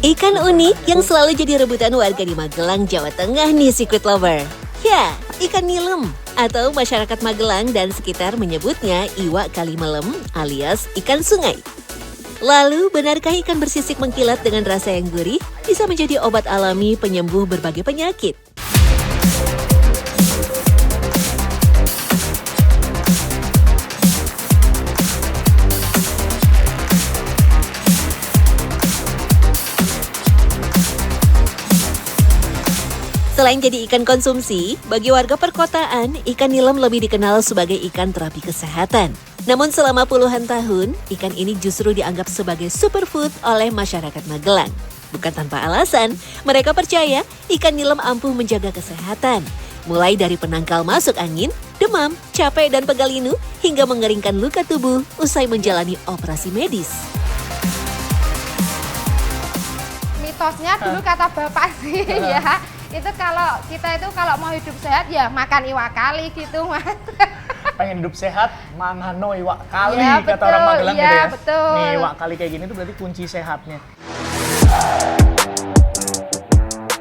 Ikan unik yang selalu jadi rebutan warga di Magelang, Jawa Tengah nih Secret Lover. Ya, ikan nilem atau masyarakat Magelang dan sekitar menyebutnya iwak kali melem alias ikan sungai. Lalu, benarkah ikan bersisik mengkilat dengan rasa yang gurih bisa menjadi obat alami penyembuh berbagai penyakit? Selain jadi ikan konsumsi, bagi warga perkotaan, ikan nilem lebih dikenal sebagai ikan terapi kesehatan. Namun selama puluhan tahun, ikan ini justru dianggap sebagai superfood oleh masyarakat Magelang. Bukan tanpa alasan, mereka percaya ikan nilem ampuh menjaga kesehatan. Mulai dari penangkal masuk angin, demam, capek dan pegal linu, hingga mengeringkan luka tubuh usai menjalani operasi medis. Mitosnya dulu kata bapak sih ya, itu kalau kita itu kalau mau hidup sehat ya makan iwak kali gitu mas. Pengen hidup sehat, mangano iwak kali Ya, kata betul, orang Magelang ya, gitu ya. betul. Nih iwak kali kayak gini tuh berarti kunci sehatnya.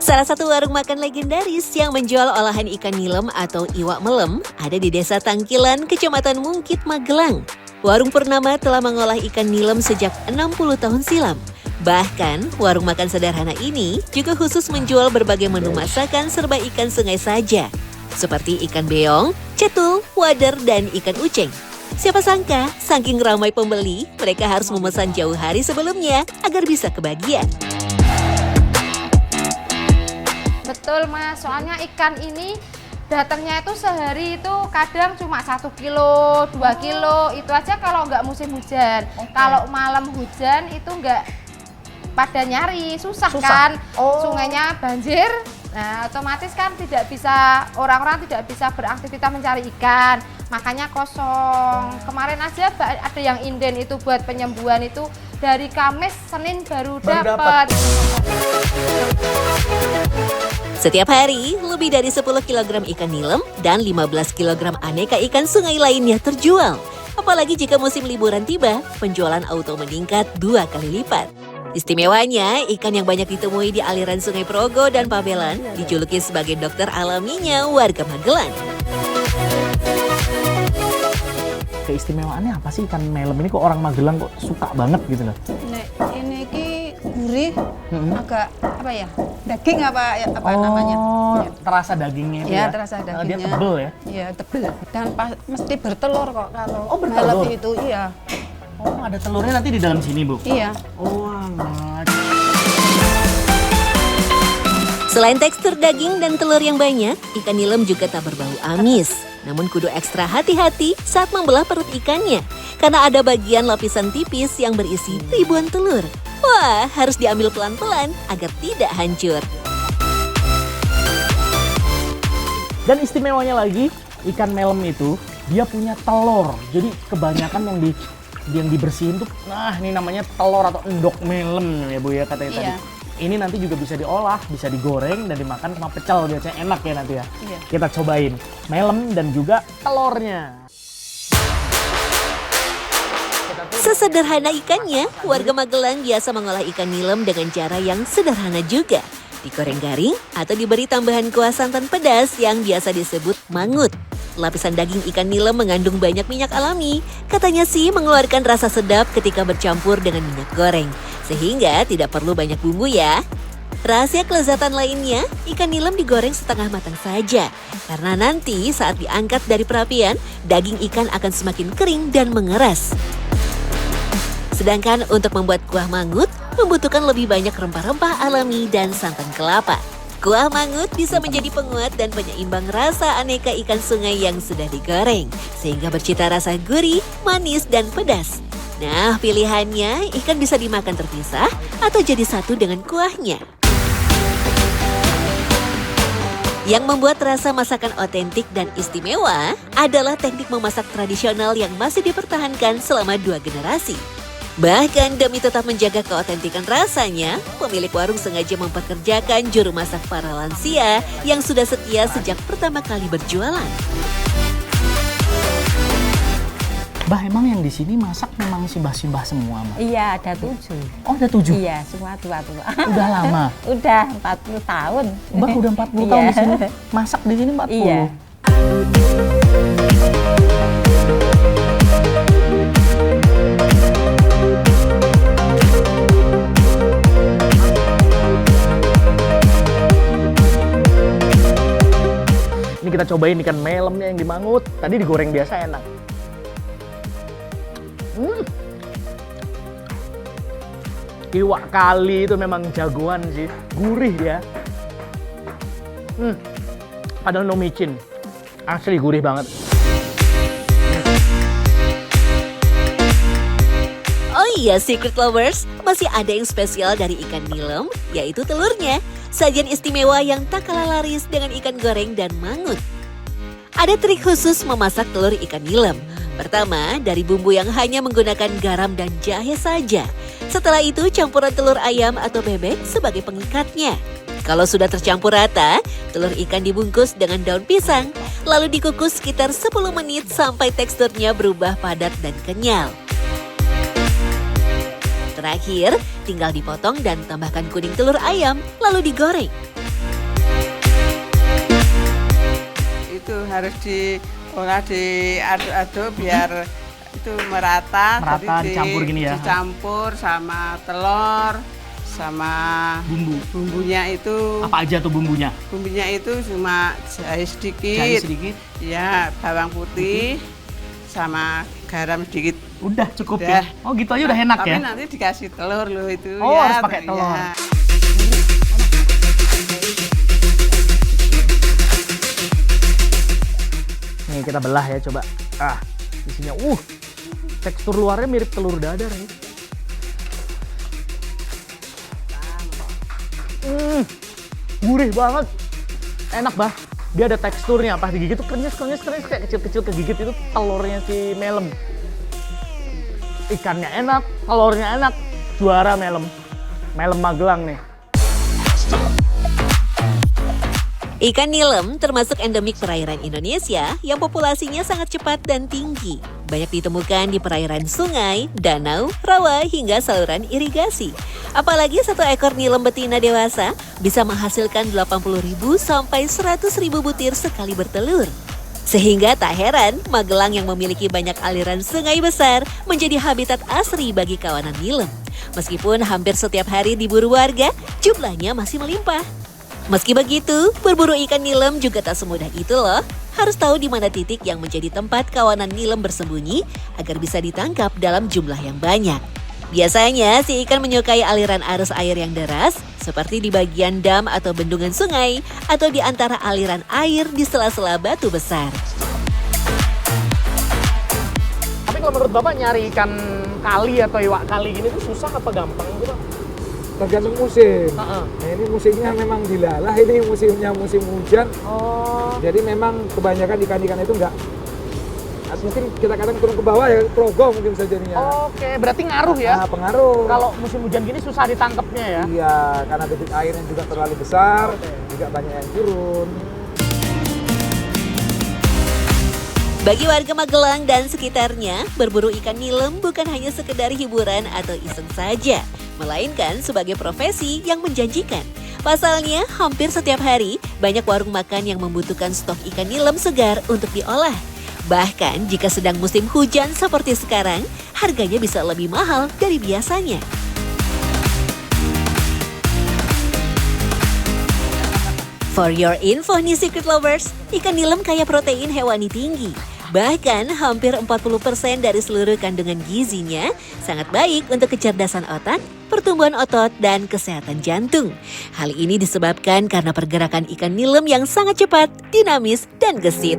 Salah satu warung makan legendaris yang menjual olahan ikan nilem atau iwak melem ada di Desa Tangkilan, Kecamatan Mungkit, Magelang. Warung Purnama telah mengolah ikan nilem sejak 60 tahun silam. Bahkan, warung makan sederhana ini juga khusus menjual berbagai menu masakan serba ikan sungai saja. Seperti ikan beong, cetul, wader, dan ikan uceng. Siapa sangka, saking ramai pembeli, mereka harus memesan jauh hari sebelumnya agar bisa kebagian. Betul mas, soalnya ikan ini datangnya itu sehari itu kadang cuma 1 kilo, 2 kilo, itu aja kalau nggak musim hujan. Kalau malam hujan itu nggak pada nyari, susah. Kan, sungainya banjir, nah otomatis kan tidak bisa, orang-orang tidak bisa beraktivitas mencari ikan, makanya kosong. Kemarin aja ada yang inden itu buat penyembuhan itu, dari Kamis, Senin baru dapat. Setiap hari, lebih dari 10 kg ikan nilem dan 15 kg aneka ikan sungai lainnya terjual. Apalagi jika musim liburan tiba, penjualan auto meningkat 2 kali lipat. Istimewanya, ikan yang banyak ditemui di aliran Sungai Progo dan Pabelan dijuluki sebagai dokter alaminya warga Magelang. Keistimewaannya apa sih ikan melem ini, kok orang Magelang kok suka banget gitu loh? Nek ini ki gurih, agak apa ya, daging apa namanya? Oh, terasa dagingnya itu Ya, ya? terasa dagingnya. Dia tebel ya? Iya, tebel. Dan mesti bertelur kok kalau bertelur? melem itu, iya. Oh, ada telurnya nanti di dalam sini, Bu? Iya. Oh, alah. Selain tekstur daging dan telur yang banyak, ikan nilem juga tak berbau amis. Namun kudu ekstra hati-hati saat membelah perut ikannya, karena ada bagian lapisan tipis yang berisi ribuan telur. Wah, harus diambil pelan-pelan agar tidak hancur. Dan istimewanya lagi, ikan melem itu dia punya telur. Jadi kebanyakan yang dibersihin tuh, nah ini namanya telur atau endok melem ya Bu ya katanya tadi. Iya. Ini nanti juga bisa diolah, bisa digoreng dan dimakan sama pecel, biasanya enak ya nanti ya. Iya. Kita cobain melem dan juga telurnya. Sesederhana ikannya, warga Magelang biasa mengolah ikan nilem dengan cara yang sederhana juga. Digoreng garing atau diberi tambahan kuah santan pedas yang biasa disebut mangut. Lapisan daging ikan nilem mengandung banyak minyak alami. Katanya sih mengeluarkan rasa sedap ketika bercampur dengan minyak goreng. Sehingga tidak perlu banyak bumbu ya. Rahasia kelezatan lainnya, ikan nilem digoreng setengah matang saja. Karena nanti saat diangkat dari perapian, daging ikan akan semakin kering dan mengeras. Sedangkan untuk membuat kuah mangut, membutuhkan lebih banyak rempah-rempah alami dan santan kelapa. Kuah mangut bisa menjadi penguat dan penyeimbang rasa aneka ikan sungai yang sudah digoreng, sehingga bercita rasa gurih, manis, dan pedas. Nah, pilihannya ikan bisa dimakan terpisah atau jadi satu dengan kuahnya. Yang membuat rasa masakan otentik dan istimewa adalah teknik memasak tradisional yang masih dipertahankan selama 2 generasi. Bahkan demi tetap menjaga keotentikan rasanya, pemilik warung sengaja mempekerjakan juru masak para lansia yang sudah setia sejak pertama kali berjualan. Mbah, emang yang di sini masak memang simbah-simbah semua, Mbak? Iya, ada 7. Oh, ada 7? Iya, semua tua-tua. Udah lama? Udah 40 tahun. Mbak udah 40 tahun di sini? Masak di sini 40? Iya. Ini kita cobain ikan melemnya yang dimangut. Tadi digoreng biasa enak. Iwak kali itu memang jagoan sih. Gurih dia. Padahal no micin. Asli gurih banget. Oh iya, Secret Lovers, masih ada yang spesial dari ikan nilem, yaitu telurnya. Sajian istimewa yang tak kalah laris dengan ikan goreng dan mangut. Ada trik khusus memasak telur ikan nilem. Pertama, dari bumbu yang hanya menggunakan garam dan jahe saja. Setelah itu, campuran telur ayam atau bebek sebagai pengikatnya. Kalau sudah tercampur rata, telur ikan dibungkus dengan daun pisang, lalu dikukus sekitar 10 menit sampai teksturnya berubah padat dan kenyal. Terakhir, tinggal dipotong dan tambahkan kuning telur ayam, lalu digoreng. Itu harus diolah, diaduk-aduk biar itu merata. Merata, Jadi dicampur gini ya? Dicampur sama telur, sama bumbunya itu. Apa aja tuh bumbunya? Bumbunya itu cuma jahe sedikit. Jahe sedikit? Ya, bawang putih, sama garam sedikit. Udah cukup Udah. ya? Oh gitu aja udah enak Tapi ya? nanti dikasih telur loh itu. Oh, ya, harus pakai telur. ya. Nih kita belah ya, coba. Isinya, tekstur luarnya mirip telur dadar nih. Gurih banget. Enak, Bah. Dia ada teksturnya, pas digigit tuh krenyes kayak kecil-kecil kegigit itu telurnya si melem. Ikannya enak, telurnya enak. Juara melem. Melem Magelang nih. Ikan nilem termasuk endemik perairan Indonesia yang populasinya sangat cepat dan tinggi. Banyak ditemukan di perairan sungai, danau, rawa, hingga saluran irigasi. Apalagi satu ekor nilem betina dewasa bisa menghasilkan 80.000 sampai 100.000 butir sekali bertelur. Sehingga tak heran Magelang yang memiliki banyak aliran sungai besar menjadi habitat asri bagi kawanan nilem. Meskipun hampir setiap hari diburu warga, jumlahnya masih melimpah. Meski begitu, berburu ikan nilem juga tak semudah itu loh. Harus tahu di mana titik yang menjadi tempat kawanan nilem bersembunyi agar bisa ditangkap dalam jumlah yang banyak. Biasanya, si ikan menyukai aliran arus air yang deras, seperti di bagian dam atau bendungan sungai, atau di antara aliran air di sela-sela batu besar. Tapi kalau menurut Bapak nyari ikan kali atau iwak kali gini tuh susah apa gampang gitu, Pak? Tergantung musim. Nah, ini musimnya memang dilalah, ini musimnya musim hujan. Oh. Jadi memang kebanyakan ikan-ikan itu enggak, mungkin kita kadang turun ke bawah ya, progo mungkin sejadinya. Oke, berarti ngaruh ya? Nah, pengaruh. Kalau musim hujan gini susah ditangkapnya ya? Iya, karena debit airnya juga terlalu besar, juga banyak yang turun. Bagi warga Magelang dan sekitarnya, berburu ikan nilem bukan hanya sekedar hiburan atau iseng saja, melainkan sebagai profesi yang menjanjikan. Pasalnya, hampir setiap hari banyak warung makan yang membutuhkan stok ikan nilem segar untuk diolah. Bahkan jika sedang musim hujan seperti sekarang, harganya bisa lebih mahal dari biasanya. For your info nih Secret Lovers, ikan nilem kaya protein hewani tinggi. Bahkan hampir 40% dari seluruh kandungan gizinya sangat baik untuk kecerdasan otak, pertumbuhan otot, dan kesehatan jantung. Hal ini disebabkan karena pergerakan ikan nilem yang sangat cepat, dinamis, dan gesit.